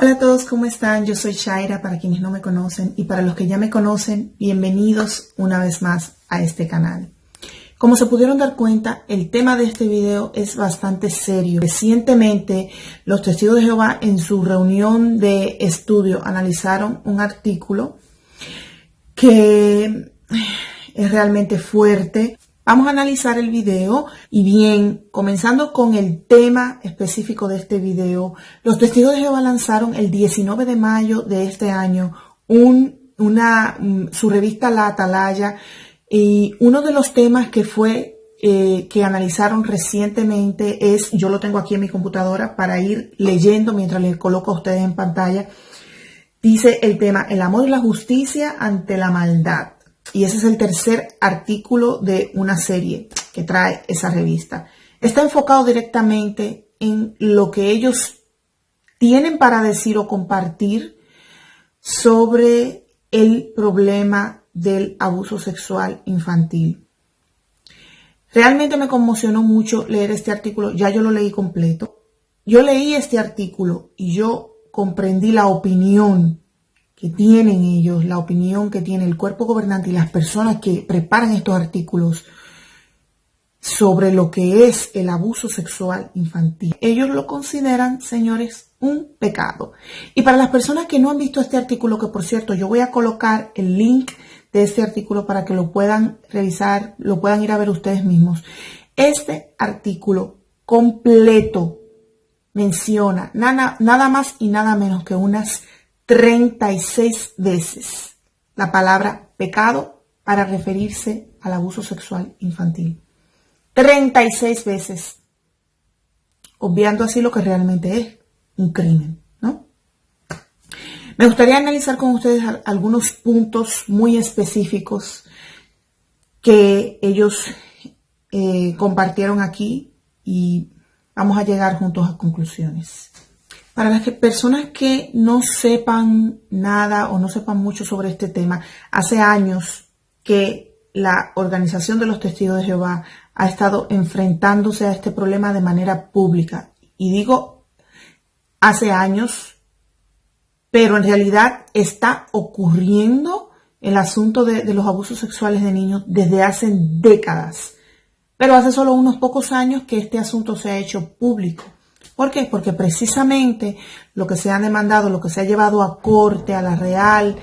Hola a todos, ¿cómo están? Yo soy Shaira, para quienes no me conocen, y para los que ya me conocen, bienvenidos una vez más a este canal. Como se pudieron dar cuenta, el tema de este video es bastante serio. Recientemente, los testigos de Jehová en su reunión de estudio analizaron un artículo que es realmente fuerte. Vamos a analizar el video y bien, comenzando con el tema específico de este video, los testigos de Jehová lanzaron el 19 de mayo de este año su revista La Atalaya, y uno de los temas que analizaron recientemente es, yo lo tengo aquí en mi computadora para ir leyendo mientras les coloco a ustedes en pantalla, dice el tema: el amor y la justicia ante la maldad. Y ese es el tercer artículo de una serie que trae esa revista. Está enfocado directamente en lo que ellos tienen para decir o compartir sobre el problema del abuso sexual infantil. Realmente me conmocionó mucho leer este artículo. Ya yo lo leí completo. Yo leí este artículo y yo comprendí la opinión que tienen ellos, la opinión que tiene el cuerpo gobernante y las personas que preparan estos artículos sobre lo que es el abuso sexual infantil. Ellos lo consideran, señores, un pecado. Y para las personas que no han visto este artículo, que por cierto yo voy a colocar el link de este artículo para que lo puedan revisar, lo puedan ir a ver ustedes mismos. Este artículo completo menciona nada más y nada menos que unas 36 veces la palabra pecado para referirse al abuso sexual infantil. 36 veces, obviando así lo que realmente es un crimen, ¿no? Me gustaría analizar con ustedes algunos puntos muy específicos que ellos compartieron aquí y vamos a llegar juntos a conclusiones. Para las personas que no sepan nada o no sepan mucho sobre este tema, hace años que la Organización de los Testigos de Jehová ha estado enfrentándose a este problema de manera pública. Y digo hace años, pero en realidad está ocurriendo el asunto de los abusos sexuales de niños desde hace décadas. Pero hace solo unos pocos años que este asunto se ha hecho público. ¿Por qué? Porque precisamente lo que se ha demandado, lo que se ha llevado a corte, a la Real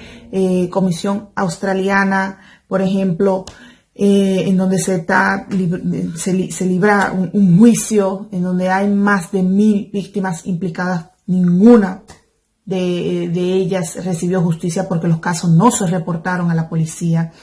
Comisión Australiana, por ejemplo, en donde se libra un juicio en donde hay más de 1000 víctimas implicadas, ninguna de ellas recibió justicia porque los casos no se reportaron a la policía.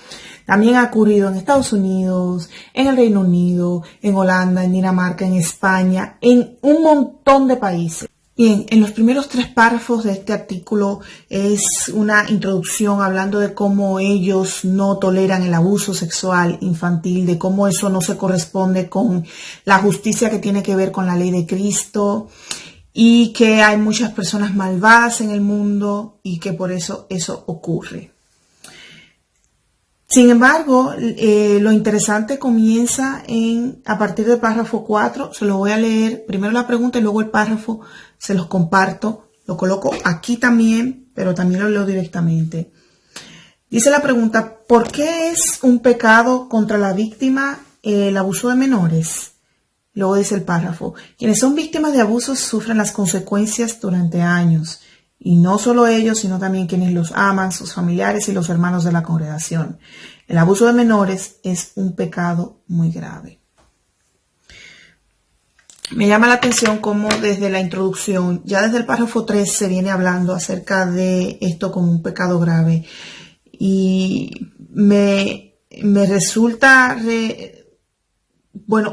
También ha ocurrido en Estados Unidos, en el Reino Unido, en Holanda, en Dinamarca, en España, en un montón de países. Bien, en los primeros 3 párrafos de este artículo es una introducción hablando de cómo ellos no toleran el abuso sexual infantil, de cómo eso no se corresponde con la justicia que tiene que ver con la ley de Cristo, y que hay muchas personas malvadas en el mundo y que por eso ocurre. Sin embargo, lo interesante comienza a partir del párrafo 4. Se lo voy a leer primero la pregunta y luego el párrafo se los comparto. Lo coloco aquí también, pero también lo leo directamente. Dice la pregunta: ¿por qué es un pecado contra la víctima el abuso de menores? Luego dice el párrafo: quienes son víctimas de abusos sufren las consecuencias durante años. Y no solo ellos, sino también quienes los aman, sus familiares y los hermanos de la congregación. El abuso de menores es un pecado muy grave. Me llama la atención cómo desde la introducción, ya desde el párrafo 3 se viene hablando acerca de esto como un pecado grave. Y me resulta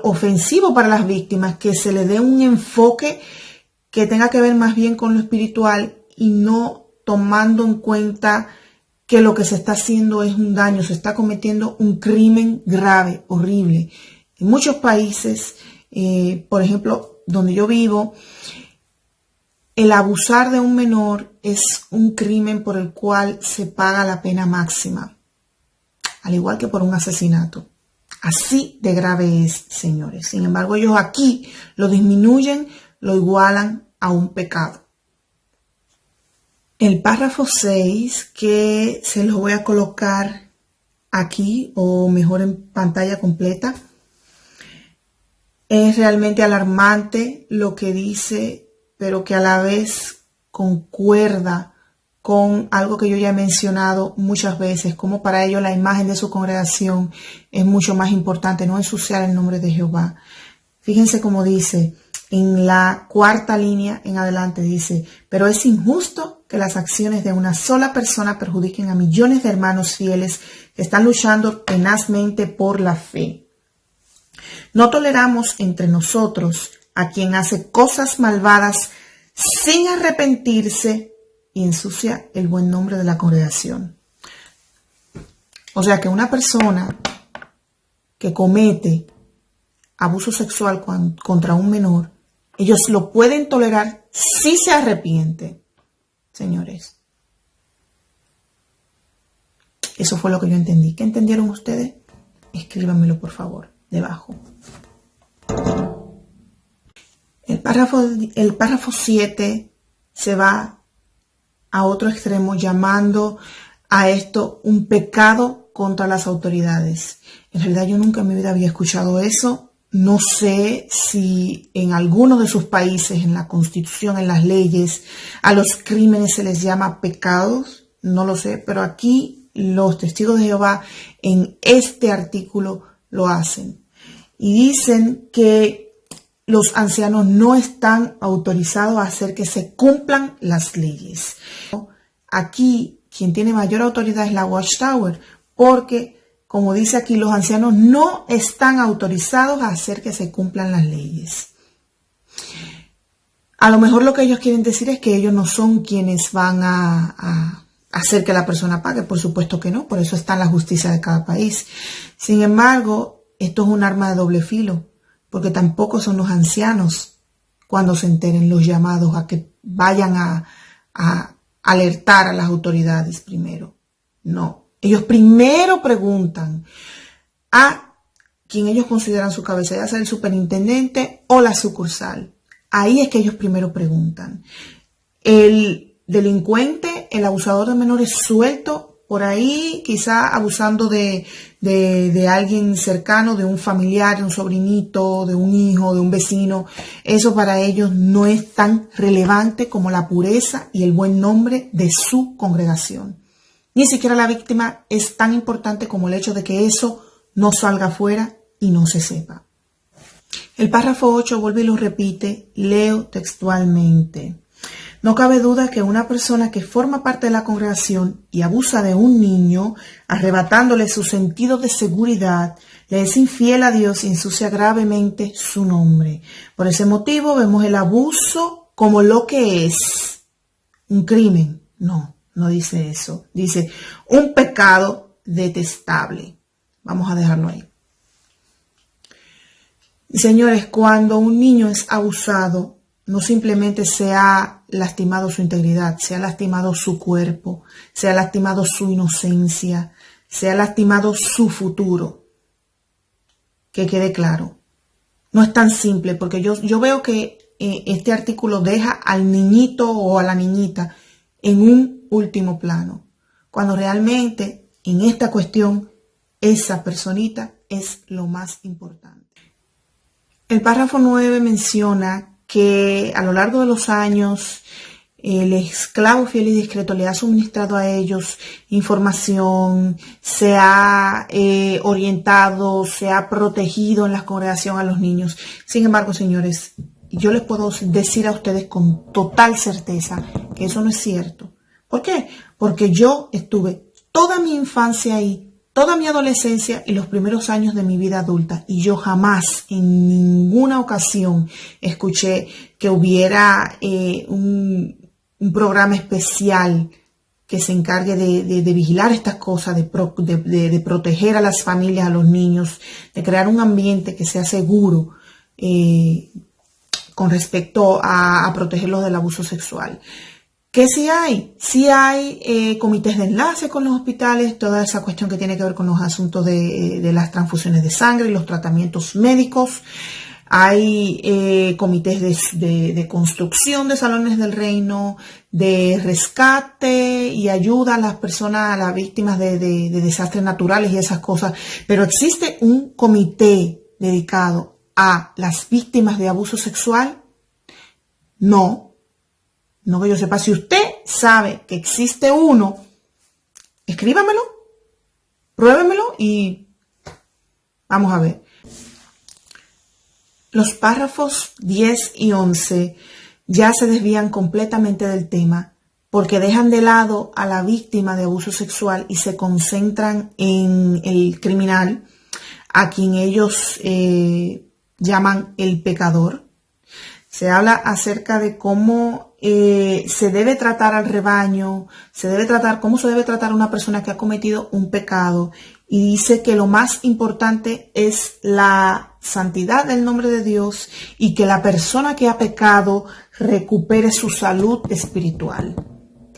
ofensivo para las víctimas que se le dé un enfoque que tenga que ver más bien con lo espiritual y no tomando en cuenta que lo que se está haciendo es un daño, se está cometiendo un crimen grave, horrible. En muchos países, por ejemplo, donde yo vivo, el abusar de un menor es un crimen por el cual se paga la pena máxima, al igual que por un asesinato. Así de grave es, señores. Sin embargo, ellos aquí lo disminuyen, lo igualan a un pecado. El párrafo 6, que se lo voy a colocar aquí o mejor en pantalla completa, es realmente alarmante lo que dice, pero que a la vez concuerda con algo que yo ya he mencionado muchas veces, como para ellos la imagen de su congregación es mucho más importante, no ensuciar el nombre de Jehová. Fíjense cómo dice, en la cuarta línea en adelante dice, pero es injusto que las acciones de una sola persona perjudiquen a millones de hermanos fieles que están luchando tenazmente por la fe. No toleramos entre nosotros a quien hace cosas malvadas sin arrepentirse y ensucia el buen nombre de la congregación. O sea que una persona que comete abuso sexual contra un menor, ellos lo pueden tolerar si se arrepiente, señores. Eso fue lo que yo entendí. ¿Qué entendieron ustedes? Escríbanmelo, por favor, debajo. El párrafo 7 se va a otro extremo llamando a esto un pecado contra las autoridades. En realidad yo nunca en mi vida había escuchado eso. No sé si en alguno de sus países, en la Constitución, en las leyes, a los crímenes se les llama pecados. No lo sé, pero aquí los testigos de Jehová en este artículo lo hacen. Y dicen que los ancianos no están autorizados a hacer que se cumplan las leyes. Aquí quien tiene mayor autoridad es la Watchtower, porque como dice aquí, los ancianos no están autorizados a hacer que se cumplan las leyes. A lo mejor lo que ellos quieren decir es que ellos no son quienes van a hacer que la persona pague. Por supuesto que no, por eso está la justicia de cada país. Sin embargo, esto es un arma de doble filo, porque tampoco son los ancianos cuando se enteren los llamados a que vayan a alertar a las autoridades primero. No. Ellos primero preguntan a quien ellos consideran su cabeza, ya sea el superintendente o la sucursal. Ahí es que ellos primero preguntan. El delincuente, el abusador de menores suelto por ahí, quizá abusando de alguien cercano, de un familiar, de un sobrinito, de un hijo, de un vecino, eso para ellos no es tan relevante como la pureza y el buen nombre de su congregación. Ni siquiera la víctima es tan importante como el hecho de que eso no salga afuera y no se sepa. El párrafo 8 vuelve y lo repite, leo textualmente. No cabe duda que una persona que forma parte de la congregación y abusa de un niño, arrebatándole su sentido de seguridad, le es infiel a Dios y ensucia gravemente su nombre. Por ese motivo vemos el abuso como lo que es, un crimen. No dice eso. Dice un pecado detestable. Vamos a dejarlo ahí. Y señores, cuando un niño es abusado, no simplemente se ha lastimado su integridad, se ha lastimado su cuerpo, se ha lastimado su inocencia, se ha lastimado su futuro. Que quede claro. No es tan simple, porque yo veo que este artículo deja al niñito o a la niñita en un último plano, cuando realmente en esta cuestión esa personita es lo más importante. El párrafo 9 menciona que a lo largo de los años el esclavo fiel y discreto le ha suministrado a ellos información, se ha orientado, se ha protegido en la congregación a los niños. Sin embargo, señores, yo les puedo decir a ustedes con total certeza que eso no es cierto. ¿Por qué? Porque yo estuve toda mi infancia ahí, toda mi adolescencia y los primeros años de mi vida adulta, y yo jamás en ninguna ocasión escuché que hubiera un programa especial que se encargue de vigilar estas cosas, de proteger a las familias, a los niños, de crear un ambiente que sea seguro con respecto a protegerlos del abuso sexual. ¿Qué sí hay? Sí hay comités de enlace con los hospitales, toda esa cuestión que tiene que ver con los asuntos de las transfusiones de sangre y los tratamientos médicos. Hay comités de construcción de salones del reino, de rescate y ayuda a las personas, a las víctimas de desastres naturales y esas cosas. Pero existe un comité dedicado a las víctimas de abuso sexual. No que yo sepa. Si usted sabe que existe uno, escríbamelo, pruébemelo y vamos a ver. Los párrafos 10 y 11 ya se desvían completamente del tema porque dejan de lado a la víctima de abuso sexual y se concentran en el criminal, a quien ellos llaman el pecador. Se habla acerca de cómo se debe tratar al rebaño, cómo se debe tratar a una persona que ha cometido un pecado, y dice que lo más importante es la santidad del nombre de Dios y que la persona que ha pecado recupere su salud espiritual.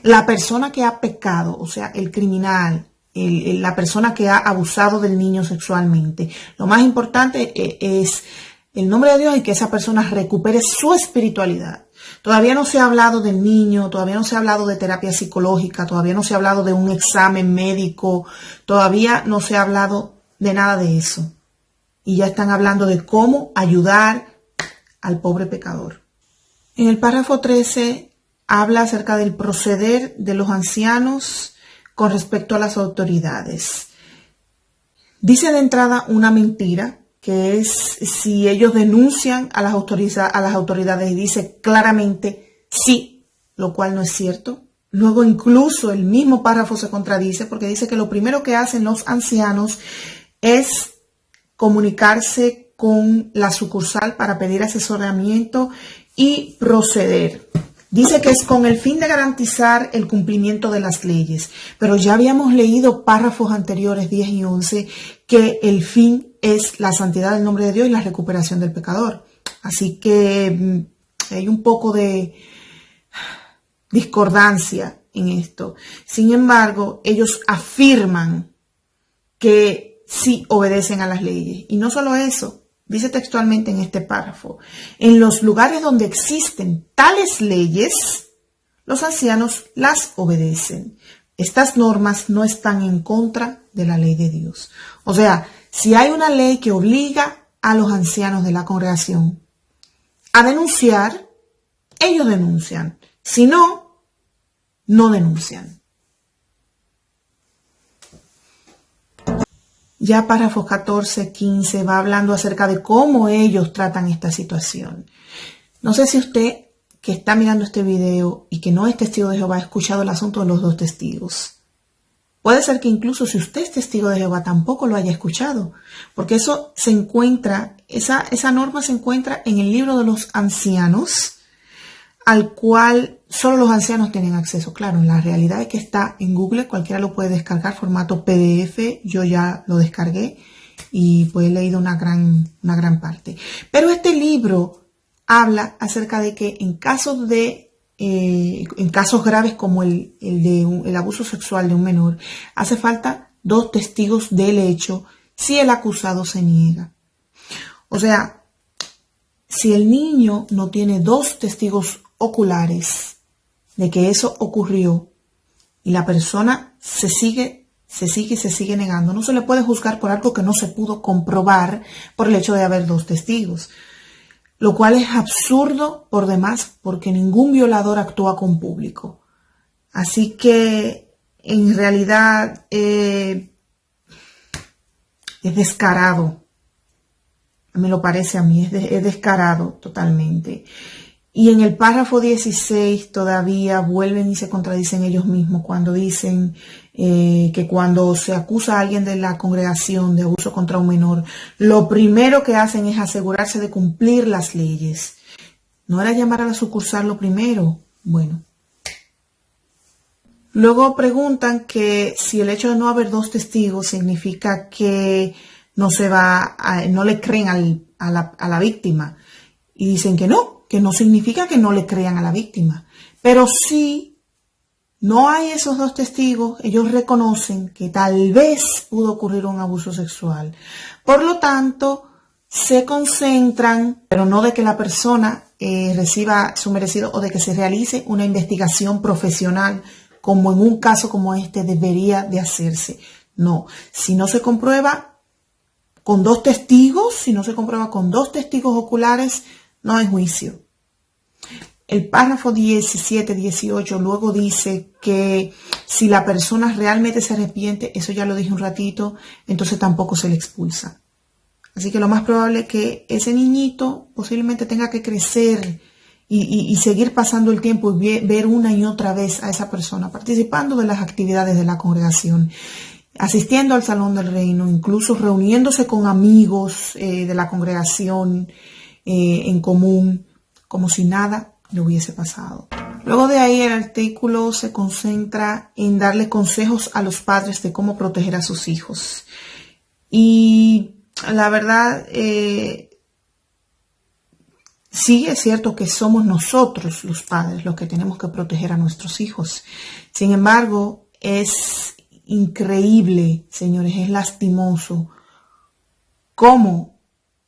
La persona que ha pecado, o sea, el criminal, la persona que ha abusado del niño sexualmente, lo más importante es el nombre de Dios y que esa persona recupere su espiritualidad. Todavía no se ha hablado del niño, todavía no se ha hablado de terapia psicológica, todavía no se ha hablado de un examen médico, todavía no se ha hablado de nada de eso. Y ya están hablando de cómo ayudar al pobre pecador. En el párrafo 13 habla acerca del proceder de los ancianos con respecto a las autoridades. Dice de entrada una mentira, que es si ellos denuncian a las autoridades y dice claramente sí, lo cual no es cierto. Luego incluso el mismo párrafo se contradice porque dice que lo primero que hacen los ancianos es comunicarse con la sucursal para pedir asesoramiento y proceder. Dice que es con el fin de garantizar el cumplimiento de las leyes, pero ya habíamos leído párrafos anteriores, 10 y 11, que el fin es la santidad del nombre de Dios y la recuperación del pecador. Así que hay un poco de discordancia en esto. Sin embargo, ellos afirman que sí obedecen a las leyes. Y no solo eso, dice textualmente en este párrafo: en los lugares donde existen tales leyes, los ancianos las obedecen. Estas normas no están en contra de la ley de Dios. O sea, si hay una ley que obliga a los ancianos de la congregación a denunciar, ellos denuncian. Si no, no denuncian. Ya párrafos 14, 15 va hablando acerca de cómo ellos tratan esta situación. No sé si usted que está mirando este video y que no es testigo de Jehová ha escuchado el asunto de los dos testigos. Puede ser que incluso si usted es testigo de Jehová tampoco lo haya escuchado, porque eso se encuentra, esa norma se encuentra en el libro de los ancianos, al cual solo los ancianos tienen acceso. Claro, la realidad es que está en Google, cualquiera lo puede descargar, formato PDF, yo ya lo descargué y pues he leído una gran parte. Pero este libro habla acerca de que en casos graves como el abuso sexual de un menor, hace falta 2 testigos del hecho si el acusado se niega. O sea, si el niño no tiene 2 testigos oculares de que eso ocurrió y la persona se sigue negando, no se le puede juzgar por algo que no se pudo comprobar por el hecho de haber 2 testigos. Lo cual es absurdo por demás porque ningún violador actúa con público. Así que en realidad es descarado. Me lo parece a mí, es descarado totalmente. Y en el párrafo 16 todavía vuelven y se contradicen ellos mismos cuando dicen que cuando se acusa a alguien de la congregación de abuso contra un menor, lo primero que hacen es asegurarse de cumplir las leyes. ¿No era llamar a la sucursal lo primero? Bueno. Luego preguntan que si el hecho de no haber 2 testigos significa que no le creen a la víctima. Y dicen que no significa que no le crean a la víctima. Pero si no hay esos 2 testigos, ellos reconocen que tal vez pudo ocurrir un abuso sexual. Por lo tanto, se concentran, pero no de que la persona reciba su merecido o de que se realice una investigación profesional, como en un caso como este debería de hacerse. No, si no se comprueba con 2 testigos, si no se comprueba con 2 testigos oculares, no hay juicio. El párrafo 17, 18 luego dice que si la persona realmente se arrepiente, eso ya lo dije un ratito, entonces tampoco se le expulsa. Así que lo más probable es que ese niñito posiblemente tenga que crecer y seguir pasando el tiempo y ver una y otra vez a esa persona participando de las actividades de la congregación, asistiendo al Salón del Reino, incluso reuniéndose con amigos de la congregación en común, como si nada le hubiese pasado. Luego de ahí el artículo se concentra en darle consejos a los padres de cómo proteger a sus hijos. Y la verdad, sí es cierto que somos nosotros los padres los que tenemos que proteger a nuestros hijos. Sin embargo, es increíble, señores, es lastimoso cómo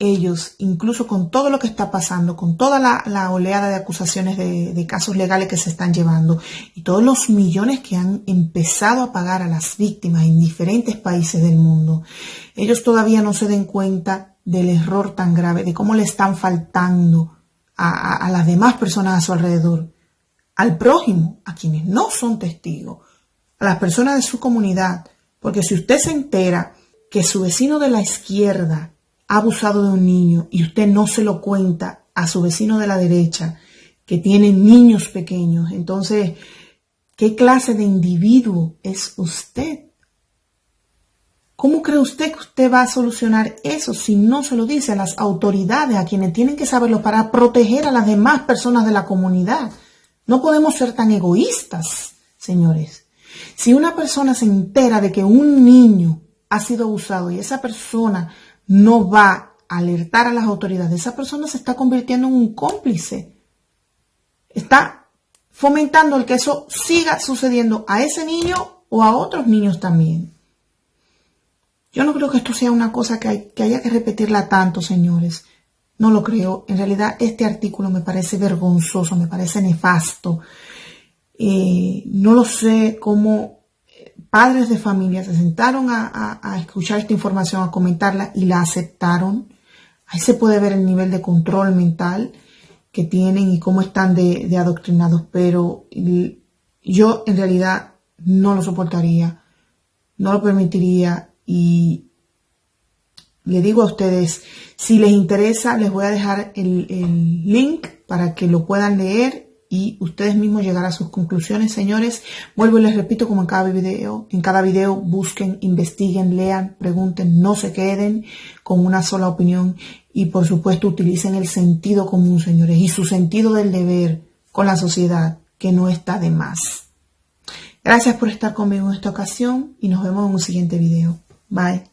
ellos, incluso con todo lo que está pasando, con toda la oleada de acusaciones de casos legales que se están llevando y todos los millones que han empezado a pagar a las víctimas en diferentes países del mundo, ellos todavía no se den cuenta del error tan grave, de cómo le están faltando a las demás personas a su alrededor, al prójimo, a quienes no son testigos, a las personas de su comunidad. Porque si usted se entera que su vecino de la izquierda ha abusado de un niño y usted no se lo cuenta a su vecino de la derecha, que tiene niños pequeños, entonces, ¿qué clase de individuo es usted? ¿Cómo cree usted que usted va a solucionar eso si no se lo dice a las autoridades, a quienes tienen que saberlo para proteger a las demás personas de la comunidad? No podemos ser tan egoístas, señores. Si una persona se entera de que un niño ha sido abusado y esa persona no va a alertar a las autoridades, esa persona se está convirtiendo en un cómplice. Está fomentando el que eso siga sucediendo a ese niño o a otros niños también. Yo no creo que esto sea una cosa que haya que repetirla tanto, señores. No lo creo. En realidad, este artículo me parece vergonzoso, me parece nefasto. No lo sé cómo padres de familia se sentaron a escuchar esta información, a comentarla y la aceptaron. Ahí se puede ver el nivel de control mental que tienen y cómo están de adoctrinados, pero yo en realidad no lo soportaría, no lo permitiría. Y le digo a ustedes, si les interesa, les voy a dejar el link para que lo puedan leer y ustedes mismos llegar a sus conclusiones, señores. Vuelvo y les repito, como en cada video, busquen, investiguen, lean, pregunten, no se queden con una sola opinión y por supuesto utilicen el sentido común, señores, y su sentido del deber con la sociedad, que no está de más. Gracias por estar conmigo en esta ocasión y nos vemos en un siguiente video. Bye.